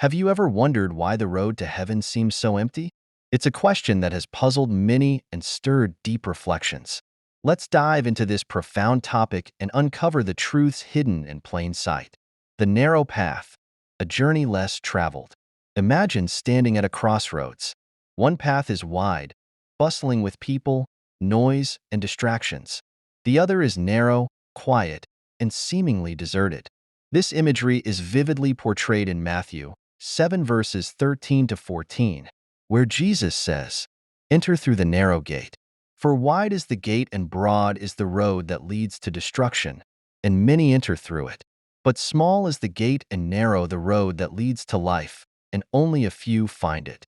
Have you ever wondered why the road to heaven seems so empty? It's a question that has puzzled many and stirred deep reflections. Let's dive into this profound topic and uncover the truths hidden in plain sight. The narrow path, a journey less traveled. Imagine standing at a crossroads. One path is wide, bustling with people, noise, and distractions. The other is narrow, quiet, and seemingly deserted. This imagery is vividly portrayed in Matthew 7 verses 13 to 14, where Jesus says, "Enter through the narrow gate. For wide is the gate and broad is the road that leads to destruction, and many enter through it. But small is the gate and narrow the road that leads to life, and only a few find it."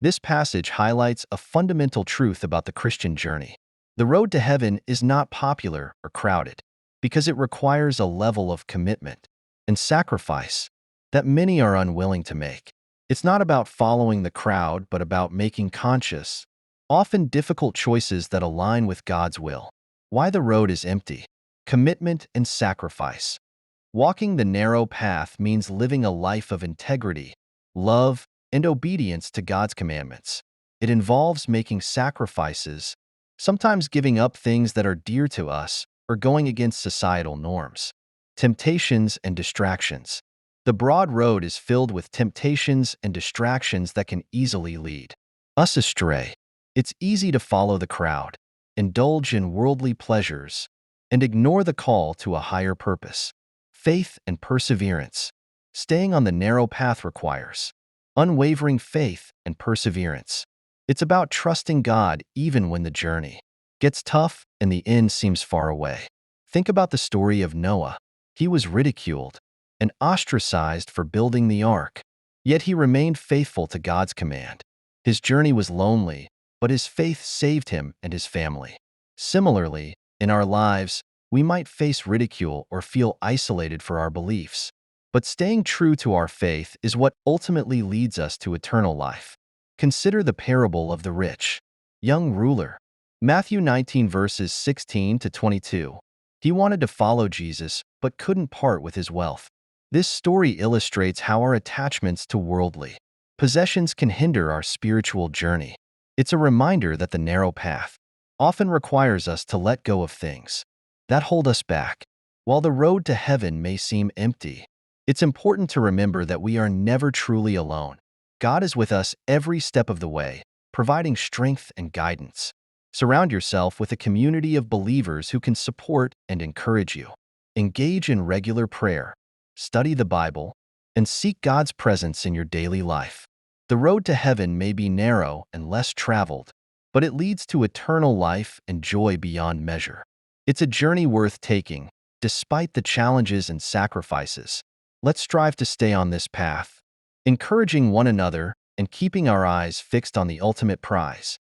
This passage highlights a fundamental truth about the Christian journey. The road to heaven is not popular or crowded because it requires a level of commitment and sacrifice that many are unwilling to make. It's not about following the crowd, but about making conscious, often difficult choices that align with God's will. Why the road is empty? Commitment and sacrifice. Walking the narrow path means living a life of integrity, love, and obedience to God's commandments. It involves making sacrifices, sometimes giving up things that are dear to us or going against societal norms. Temptations and distractions. The broad road is filled with temptations and distractions that can easily lead us astray. It's easy to follow the crowd, indulge in worldly pleasures, and ignore the call to a higher purpose. Faith and perseverance. Staying on the narrow path requires unwavering faith and perseverance. It's about trusting God even when the journey gets tough and the end seems far away. Think about the story of Noah. He was ridiculed and ostracized for building the ark, yet he remained faithful to God's command. His journey was lonely, but his faith saved him and his family. Similarly, in our lives, we might face ridicule or feel isolated for our beliefs, but staying true to our faith is what ultimately leads us to eternal life. Consider the parable of the rich young ruler. Matthew 19 verses 16 to 22. He wanted to follow Jesus, but couldn't part with his wealth. This story illustrates how our attachments to worldly possessions can hinder our spiritual journey. It's a reminder that the narrow path often requires us to let go of things that hold us back. While the road to heaven may seem empty, it's important to remember that we are never truly alone. God is with us every step of the way, providing strength and guidance. Surround yourself with a community of believers who can support and encourage you. Engage in regular prayer, study the Bible, and seek God's presence in your daily life. The road to heaven may be narrow and less traveled, but it leads to eternal life and joy beyond measure. It's a journey worth taking, despite the challenges and sacrifices. Let's strive to stay on this path, encouraging one another and keeping our eyes fixed on the ultimate prize,